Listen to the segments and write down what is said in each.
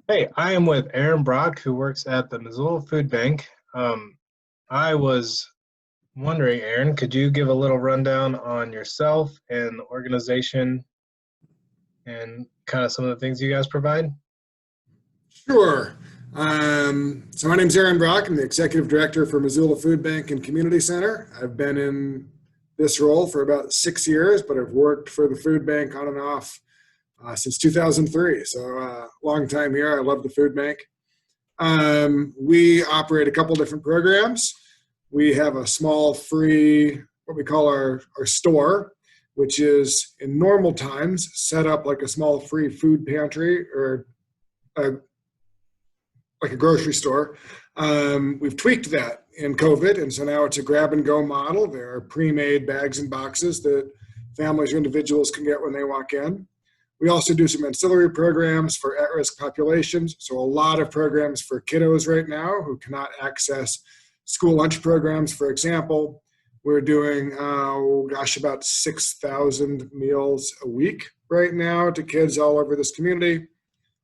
Hey, I am with Aaron Brock, who works at the Missoula Foodbank. I was wondering, Aaron, could you give a little rundown on yourself and the organization and kind of some of the things you guys provide? Sure. So my name's Aaron Brock. I'm the executive director for Missoula Food Bank and Community Center. I've been in this role for about 6 years, but I've worked for the food bank on and off since 2003. So long time here. I love the food bank. We operate a couple different programs. We have a small free, what we call our store, which is in normal times set up like a small free food pantry or a like a grocery store. We've tweaked that in COVID, and so now it's a grab and go model. There are pre-made bags and boxes that families or individuals can get when they walk in. We also do some ancillary programs for at-risk populations, so a lot of programs for kiddos right now who cannot access school lunch programs, for example. We're doing, about 6,000 meals a week right now to kids all over this community.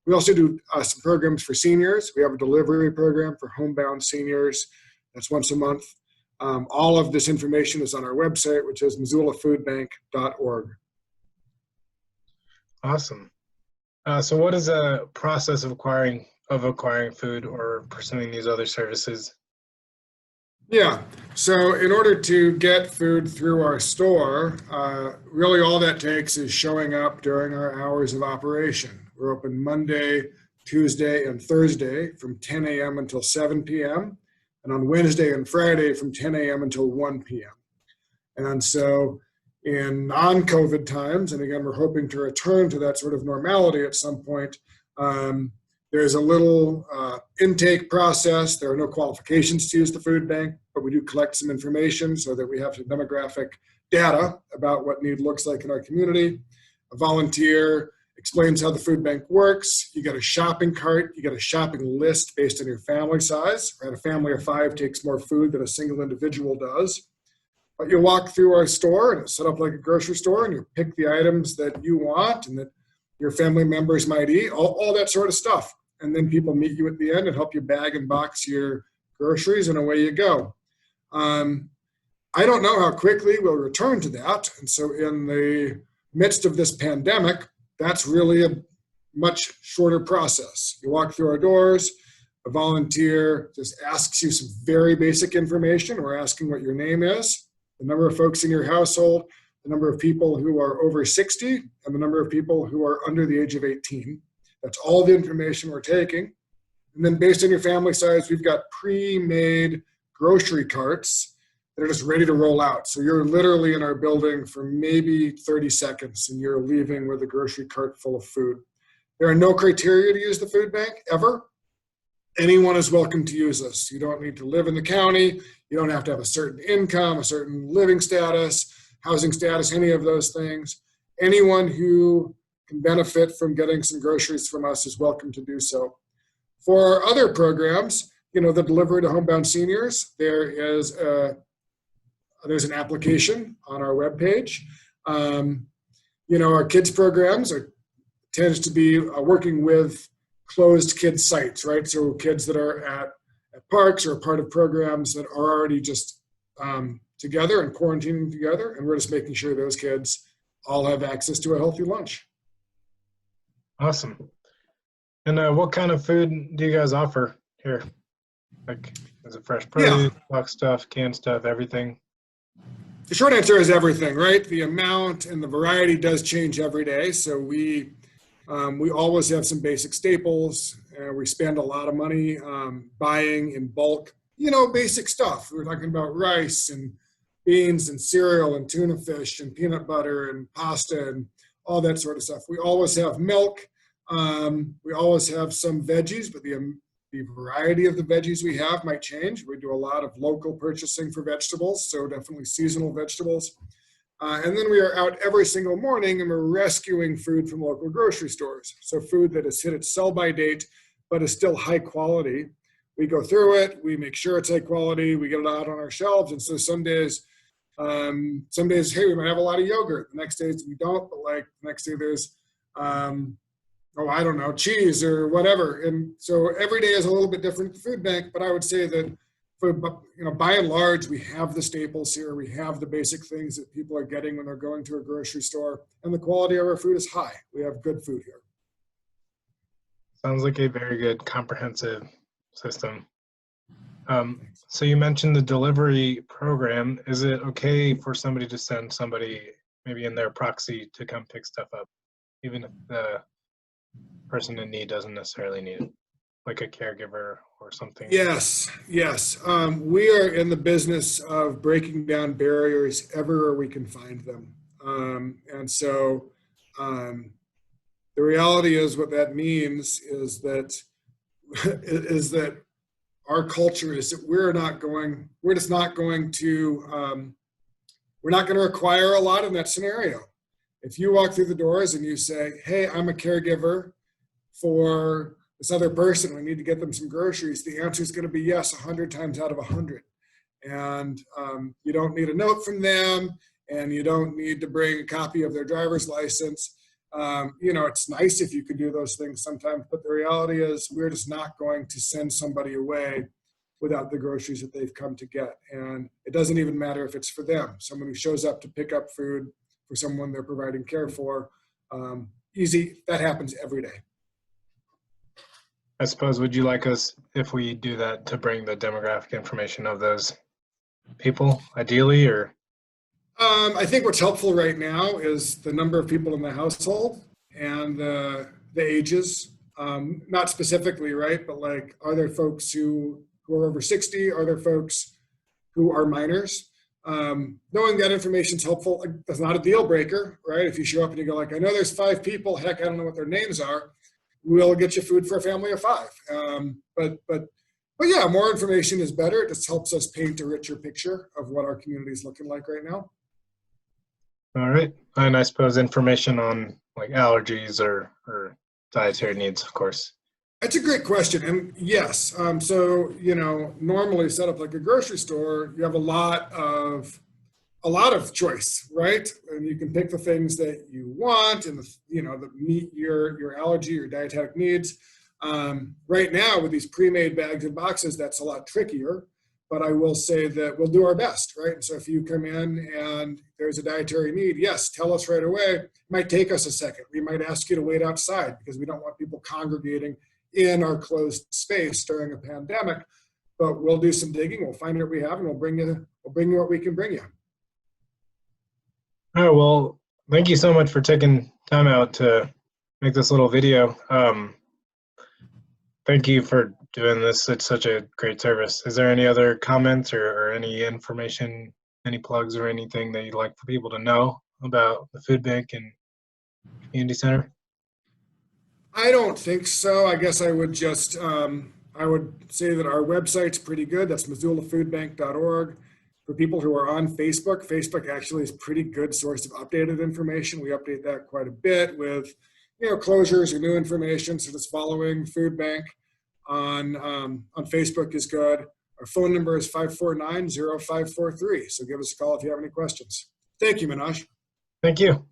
We also do some programs for seniors. We have a delivery program for homebound seniors. That's once a month. All of this information is on our website, which is missoulafoodbank.org. Awesome. So what is the process of acquiring food or pursuing these other services? Yeah, so in order to get food through our store, really all that takes is showing up during our hours of operation. We're open Monday, Tuesday, and Thursday from 10 a.m. until 7 p.m., and on Wednesday and Friday from 10 a.m. until 1 p.m. And so in non-COVID times, and again, we're hoping to return to that sort of normality at some point, there's a little intake process. There are no qualifications to use the food bank, but we do collect some information so that we have some demographic data about what need looks like in our community. A volunteer explains how the food bank works. You get a shopping cart, you get a shopping list based on your family size. Right? A family of 5 takes more food than a single individual does. But you walk through our store and it's set up like a grocery store, and you pick the items that you want and that your family members might eat, all that sort of stuff. And then people meet you at the end and help you bag and box your groceries, and away you go. I don't know how quickly we'll return to that. And so in the midst of this pandemic, that's really a much shorter process. You walk through our doors, a volunteer just asks you some very basic information. We're asking what your name is, the number of folks in your household, the number of people who are over 60, and the number of people who are under the age of 18. That's all the information we're taking. And then based on your family size, we've got pre-made grocery carts that are just ready to roll out. So you're literally in our building for maybe 30 seconds and you're leaving with a grocery cart full of food. There are no criteria to use the food bank ever. Anyone is welcome to use us. You don't need to live in the county. You don't have to have a certain income, a certain living status, housing status, any of those things. Anyone who can benefit from getting some groceries from us is welcome to do so. For our other programs, the delivery to homebound seniors, there's an application on our webpage. Our kids programs tends to be working with closed kids sites, right? So kids that are at parks or part of programs that are already just together and quarantining together, and we're just making sure those kids all have access to a healthy lunch. Awesome. And what kind of food do you guys offer here? Like, is it fresh produce, box stuff, canned stuff, everything? The short answer is everything, right? The amount and the variety does change every day. So we always have some basic staples. We spend a lot of money buying in bulk, basic stuff. We're talking about rice and beans and cereal and tuna fish and peanut butter and pasta and all that sort of stuff. We always have milk. We always have some veggies, but the variety of the veggies we have might change. We do a lot of local purchasing for vegetables, so definitely seasonal vegetables. And then we are out every single morning and we're rescuing food from local grocery stores. So food that has hit its sell-by date, but is still high quality. We go through it, we make sure it's high quality, we get it out on our shelves. And so some days, hey, we might have a lot of yogurt. The next days we don't, but like the next day there's oh, I don't know, cheese or whatever. And so every day is a little bit different at the food bank, but I would say that for, by and large, we have the staples here. We have the basic things that people are getting when they're going to a grocery store, and the quality of our food is high. We have good food here. Sounds like a very good comprehensive system. So you mentioned the delivery program. Is it okay for somebody to send somebody maybe in their proxy to come pick stuff up, even if the person in need doesn't necessarily need it, like a caregiver or something? Yes, yes. We are in the business of breaking down barriers everywhere we can find them. And so the reality is what that means is that our culture is that we're just not going to require a lot in that scenario. If you walk through the doors and you say, hey, I'm a caregiver for this other person, we need to get them some groceries, the answer is going to be yes 100 times out of 100. And you don't need a note from them, and you don't need to bring a copy of their driver's license. It's nice if you can do those things sometimes, but the reality is we're just not going to send somebody away without the groceries that they've come to get. And it doesn't even matter if it's for them, someone who shows up to pick up food for someone they're providing care for. Easy, that happens every day. I suppose, would you like us, if we do that, to bring the demographic information of those people, ideally, or? I think what's helpful right now is the number of people in the household and the ages. Not specifically, right? But like, are there folks who are over 60? Are there folks who are minors? Knowing that information is helpful. That's not a deal breaker, right? If you show up and you go like, I know there's 5 people, heck, I don't know what their names are. We'll get you food for a family of 5. But yeah, more information is better. It just helps us paint a richer picture of what our community is looking like right now. All right. And I suppose information on like allergies or dietary needs, of course. That's a great question. And yes, so, normally set up like a grocery store, you have a lot of choice, right? And you can pick the things that you want and, that meet your allergy or dietetic needs. Right now with these pre-made bags and boxes, that's a lot trickier, but I will say that we'll do our best, right? And so if you come in and there's a dietary need, yes, tell us right away. It might take us a second. We might ask you to wait outside because we don't want people congregating in our closed space during a pandemic, but we'll do some digging. We'll find what we have and we'll bring you what we can bring you. Oh, well, thank you so much for taking time out to make this little video. Thank you for doing this. It's such a great service. Is there any other comments or any information, any plugs or anything that you'd like for people to know about the food bank and community center? I don't think so. I guess I would just, I would say that our website's pretty good. That's missoulafoodbank.org. For people who are on Facebook, Facebook actually is a pretty good source of updated information. We update that quite a bit with, closures or new information. So just following Food Bank on Facebook is good. Our phone number is 549-0543. So give us a call if you have any questions. Thank you, Minaj. Thank you.